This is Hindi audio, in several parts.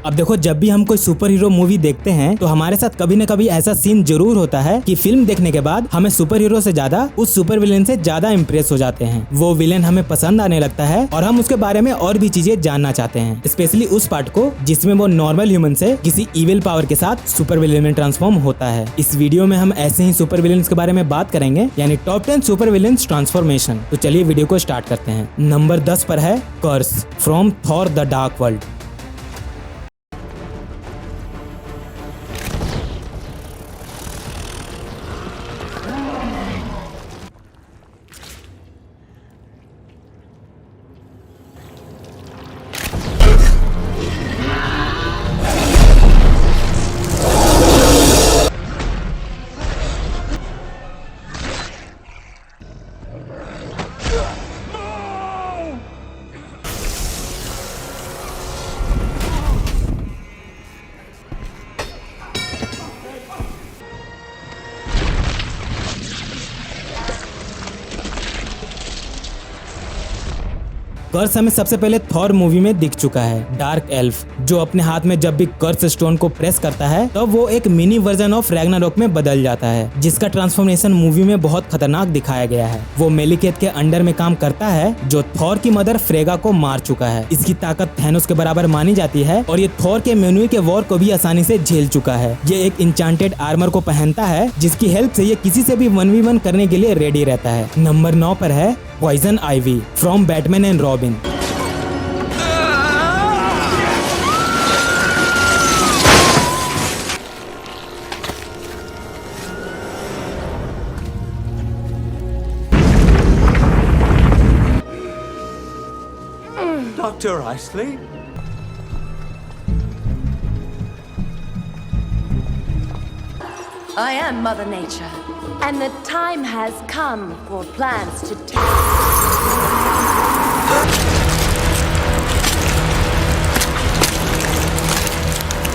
अब देखो, जब भी हम कोई सुपर हीरो मूवी देखते हैं तो हमारे साथ कभी न कभी ऐसा सीन जरूर होता है कि फिल्म देखने के बाद हमें सुपर हीरो से ज्यादा उस सुपर विलेन से ज्यादा इम्प्रेस हो जाते हैं। वो विलेन हमें पसंद आने लगता है और हम उसके बारे में और भी चीजें जानना चाहते हैं, स्पेशली उस पार्ट को जिसमें वो नॉर्मल ह्यूमन से किसी इविल पावर के साथ सुपर विलेन में ट्रांसफॉर्म होता है। इस वीडियो में हम ऐसे ही सुपर विलेन्स के बारे में बात करेंगे, यानी टॉप 10 सुपर विलेन्स ट्रांसफॉर्मेशन। तो चलिए वीडियो को स्टार्ट करते हैं। नंबर 10 पर है curse from Thor the dark world. Curse हमें सबसे पहले थॉर मूवी में दिख चुका है। डार्क एल्फ जो अपने हाथ में जब भी कर्स स्टोन को प्रेस करता है तो वो एक मिनी वर्जन ऑफ रैग्नारोक में बदल जाता है, जिसका ट्रांसफॉर्मेशन मूवी में बहुत खतरनाक दिखाया गया है। वो मेलिकेथ के अंडर में काम करता है, जो थॉर की मदर फ्रेगा को मार चुका है। इसकी ताकत थैनोस के बराबर मानी जाती है और ये थॉर के मेन्यू के वॉर को भी आसानी से झेल चुका है। ये एक इंचांटेड आर्मर को पहनता है, जिसकी हेल्प से ये किसी से भी 1v1 करने के लिए रेडी रहता है। नंबर 9 पर है poison ivy from Batman and Robin. Dr. Isley? I am Mother Nature, and the time has come for plants to take.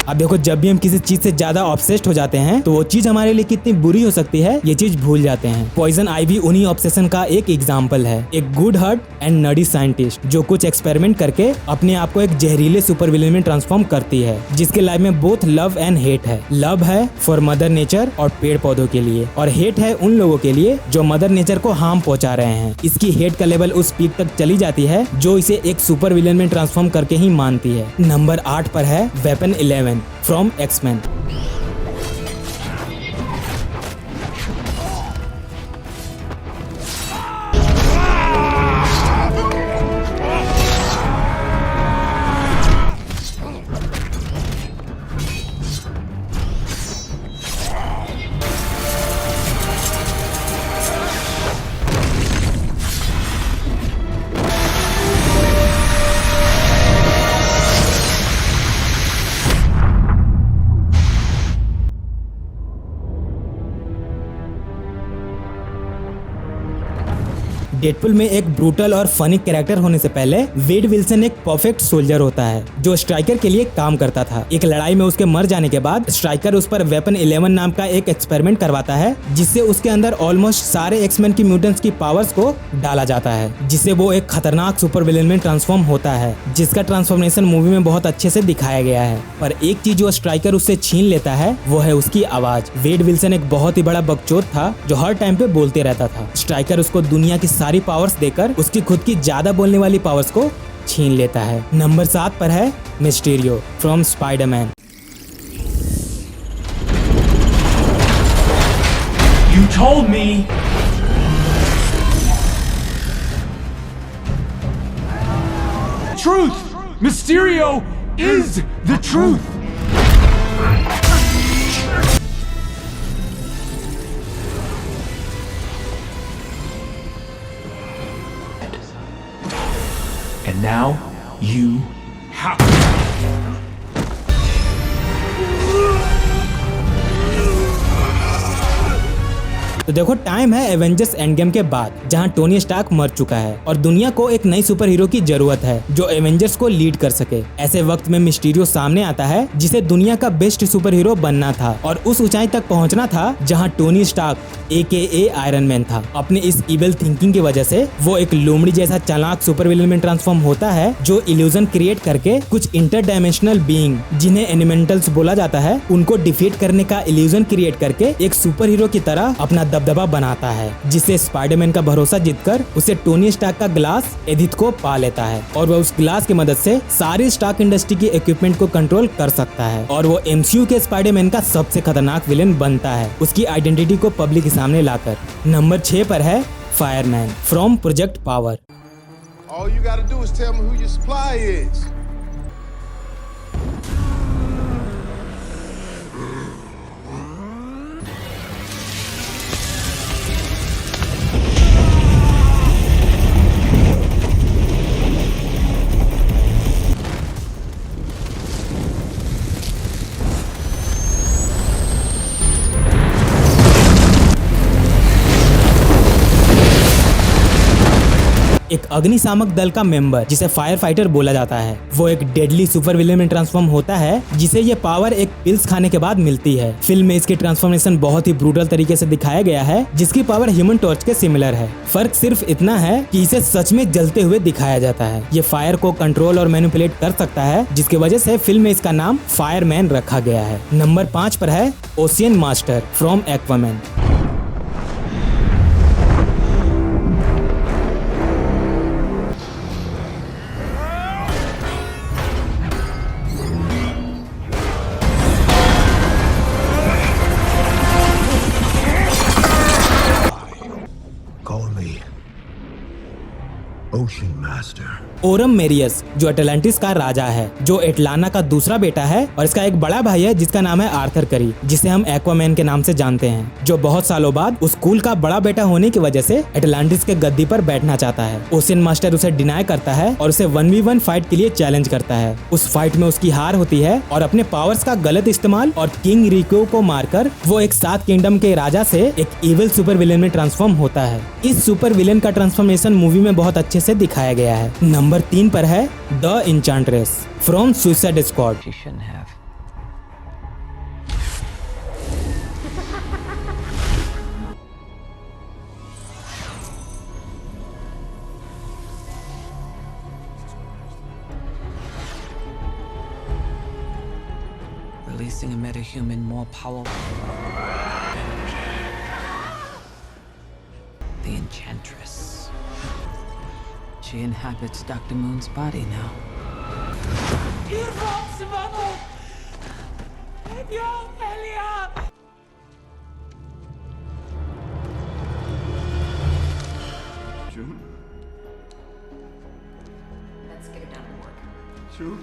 अब देखो, जब भी हम किसी चीज से ज्यादा ऑब्सेस्ड हो जाते हैं तो वो चीज हमारे लिए कितनी बुरी हो सकती है ये चीज भूल जाते हैं। पॉइजन आइवी उन्हीं ऑब्सेशन का एक एग्जांपल है। एक good heart and nerdy scientist जो कुछ एक्सपेरिमेंट करके अपने आप को एक जहरीले सुपर विलेन में ट्रांसफॉर्म करती है, जिसके लाइफ में बोथ लव एंड हेट है। लव है फॉर मदर नेचर और पेड़ पौधों के लिए, और हेट है उन लोगों के लिए जो मदर नेचर को हार्म पहुंचा रहे हैं। इसकी हेट का लेवल उस पीक तक चली जाती है जो इसे एक सुपर विलेन में ट्रांसफॉर्म करके ही मानती है। नंबर 8 पर है वेपन 11 from X-Men। डेडपुल में एक ब्रूटल और फनी कैरेक्टर होने से पहले वेड विल्सन एक परफेक्ट सोल्जर होता है जो स्ट्राइकर के लिए काम करता था। एक लड़ाई में उसके मर जाने के बाद स्ट्राइकर उस पर वेपन 11 नाम का एक एक्सपेरिमेंट करवाता है, जिससे उसके अंदर ऑलमोस्ट सारे एक्समैन की म्यूटेंट्स की पावर्स को डाला जाता है, जिससे वो एक खतरनाक सुपर विलेन में ट्रांसफॉर्म होता है, जिसका ट्रांसफॉर्मेशन मूवी में बहुत अच्छे से दिखाया गया है। पर एक चीज जो स्ट्राइकर उससे छीन लेता है वो है उसकी आवाज। वेड विल्सन एक बहुत ही बड़ा बकचोद था जो हर टाइम पे बोलते रहता था। स्ट्राइकर उसको दुनिया की सारी पावर्स देकर उसकी खुद की ज्यादा बोलने वाली पावर्स को छीन लेता है। नंबर 7 पर है Mysterio from Spiderman. You told me. Truth! Mysterio is the truth! And now, you have to. तो देखो टाइम है एवेंजर्स एंड गेम के बाद, जहां टोनी स्टार्क मर चुका है और दुनिया को एक नई सुपर हीरो की जरूरत है जो एवेंजर्स को लीड कर सके। ऐसे वक्त में मिस्टीरियो सामने आता है जिसे दुनिया का बेस्ट सुपर हीरो बनना था और उस ऊंचाई तक पहुंचना था जहां Tony Stark AKA Iron Man था। अपने इस इविल थिंकिंग की वजह से वो एक लोमड़ी जैसा चालाक सुपर विलेन में ट्रांसफॉर्म होता है जो इल्यूजन क्रिएट करके कुछ इंटरडायमेंशनल बीइंग जिन्हें एनिमेंटल्स बोला जाता है उनको डिफीट करने का इल्यूजन क्रिएट करके एक सुपर हीरो की तरह अपना दबदबा बनाता है, जिससे स्पाइडरमैन का भरोसा जीतकर उसे टोनी स्टार्क का ग्लास एडिथ को पा लेता है और वह उस ग्लास की मदद से सारी स्टार्क इंडस्ट्री की इक्विपमेंट को कंट्रोल कर सकता है और वो MCU के स्पाइडरमैन का सबसे खतरनाक विलेन बनता है, उसकी आइडेंटिटी को पब्लिक के सामने लाकर। नंबर 6 पर है fireman from project power. All you gotta do is tell me who your supply is. एक अग्निशामक दल का मेंबर जिसे फायर फाइटर बोला जाता है, वो एक डेडली सुपर विलेन में ट्रांसफॉर्म होता है जिसे ये पावर एक पिल्स खाने के बाद मिलती है। फिल्म में इसकी ट्रांसफॉर्मेशन बहुत ही ब्रूटल तरीके से दिखाया गया है जिसकी पावर ह्यूमन टॉर्च के सिमिलर है। फर्क सिर्फ इतना है कि इसे सच में जलते हुए दिखाया जाता है। ये फायर को कंट्रोल और मैनिपुलेट कर सकता है जिसकी वजह से फिल्म में इसका नाम फायरमैन रखा गया है। नंबर 5 पर है Ocean Master from Aquaman. Ocean Master. Orm Marius जो अटलांटिस का राजा है, जो एटलाना का दूसरा बेटा है और इसका एक बड़ा भाई है जिसका नाम है आर्थर करी, जिसे हम एक्वामैन के नाम से जानते हैं, जो बहुत सालों बाद उस स्कूल का बड़ा बेटा होने की वजह से एटलांटिस के गद्दी पर बैठना चाहता है। ओशियन मास्टर उसे डिनाई करता है और उसे 1v1 फाइट के लिए चैलेंज करता है। उस फाइट में उसकी हार होती है और अपने पावर्स का गलत इस्तेमाल और किंग रिको को मारकर वो एक 7 किंगडम के राजा से एक इविल सुपर विलेन में ट्रांसफॉर्म होता है। इस सुपर विलेन का ट्रांसफॉर्मेशन मूवी में बहुत अच्छे से दिखाया गया है। नंबर 3 पर है the Enchantress from Suicide Squad. Releasing a metahuman more powerful. The Enchantress. She inhabits Dr. Moon's body now. June? Let's get her down to work. June?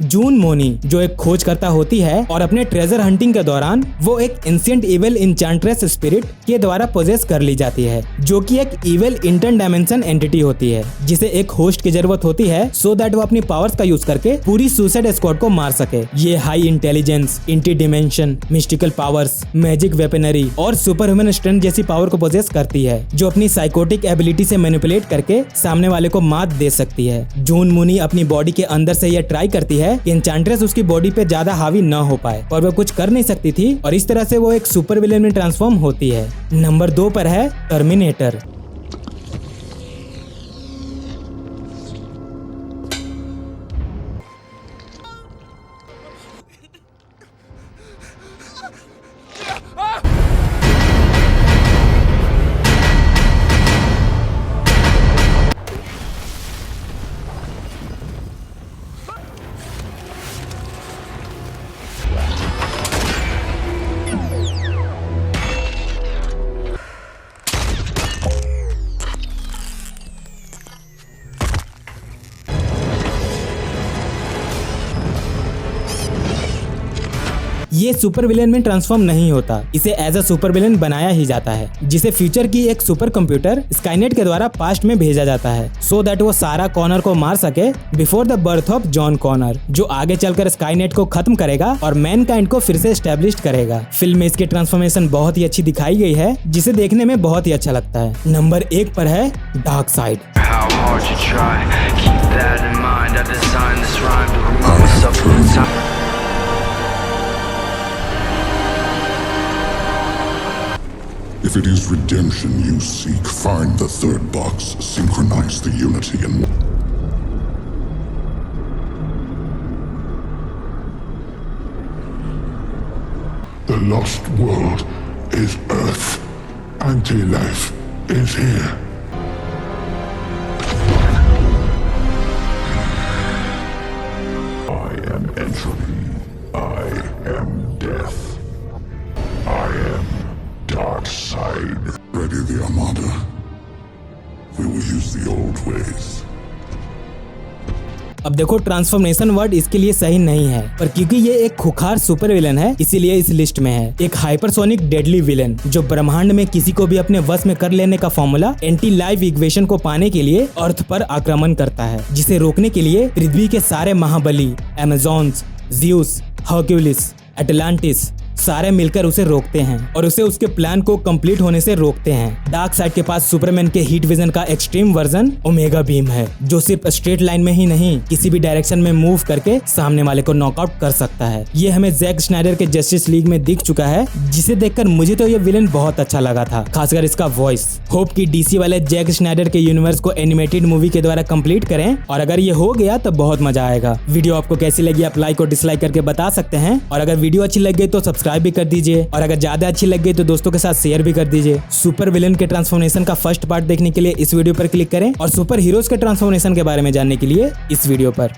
जून मोनी जो एक खोजकर्ता होती है और अपने ट्रेजर हंटिंग के दौरान वो एक एंशिएंट इविल इंचांट्रेस स्पिरिट के द्वारा पोजेस कर ली जाती है, जो कि एक इविल इंटर डायमेंशन एंटिटी होती है जिसे एक होस्ट की जरूरत होती है सो दैट वो अपनी पावर्स का यूज करके पूरी सुसाइड स्क्वाड को मार सके। ये high intelligence, inter dimension, mystical powers, magic weaponry और सुपर ह्यूमन स्ट्रेंथ जैसी पावर को पोजेस करती है, जो अपनी साइकोटिक एबिलिटी से मैनिपुलेट करके सामने वाले को मात दे सकती है। जून मोनी अपनी बॉडी के अंदर से यह ट्राई करती है कि एन्चेंट्रेस उसकी बॉडी पे ज्यादा हावी न हो पाए, और वह कुछ कर नहीं सकती थी और इस तरह से वो एक सुपर विलेन में ट्रांसफॉर्म होती है। नंबर 2 पर है टर्मिनेटर। ये सुपर विलेन में ट्रांसफॉर्म नहीं होता, इसे एज अ सुपर विलेन बनाया ही जाता है, जिसे फ्यूचर की एक सुपर कंप्यूटर स्काईनेट के द्वारा पास्ट में भेजा जाता है सो दैट वो सारा कॉनर को मार सके before the birth of John Connor, जो आगे चलकर स्काईनेट को खत्म करेगा और मैनकाइंड को फिर से एस्टेब्लिश करेगा। फिल्म में इसकी ट्रांसफॉर्मेशन बहुत ही अच्छी दिखाई गई है, जिसे देखने में बहुत ही अच्छा लगता है। नंबर 1 पर है dark side. How hard you try, keep that in mind. I designed this rhyme to remove myself from time. If it is redemption you seek, find the third box, synchronize the unity and... The lost world is Earth. Anti-life is here. I am entropy. I am death. I am dark side. Ready the Armada. We will use the old ways. अब देखो ट्रांसफॉर्मेशन वर्ड इसके लिए सही नहीं है, पर क्योंकि ये एक खुखार सुपर विलेन है इसीलिए इस लिस्ट में है। एक हाइपरसोनिक डेडली विलेन जो ब्रह्मांड में किसी को भी अपने वश में कर लेने का फॉर्मूला एंटी लाइफ इक्वेशन को पाने के लिए अर्थ पर आक्रमण करता है, जिसे रोकने के लिए पृथ्वी के सारे महाबली अमेजॉन्स, ज़्यूस, हर्क्यूलिस, एटलांटिस सारे मिलकर उसे रोकते हैं और उसे उसके प्लान को कंप्लीट होने से रोकते हैं। डार्क साइड के पास सुपरमैन के हीट विजन का एक्सट्रीम वर्जन ओमेगा बीम है, जो सिर्फ स्ट्रेट लाइन में ही नहीं किसी भी डायरेक्शन में मूव करके सामने वाले को नॉकआउट कर सकता है। ये हमें जैक स्नाइडर के जस्टिस लीग में दिख चुका है, जिसे देखकर मुझे तो ये विलेन बहुत अच्छा लगा था, खासकर इसका वॉइस। होप कि डीसी वाले जैक स्नाइडर के यूनिवर्स को एनिमेटेड मूवी के द्वारा कंप्लीट करें, और अगर ये हो गया तो बहुत मजा आएगा। वीडियो आपको कैसी लगी आप लाइक और डिसलाइक करके बता सकते हैं, और अगर वीडियो अच्छी लग गई तो सब्सक्राइब भी कर दीजिए, और अगर ज्यादा अच्छी लग गई तो दोस्तों के साथ शेयर भी कर दीजिए। सुपर विलेन के ट्रांसफॉर्मेशन का फर्स्ट पार्ट देखने के लिए इस वीडियो पर क्लिक करें, और सुपर हीरोज के ट्रांसफॉर्मेशन के बारे में जानने के लिए इस वीडियो पर।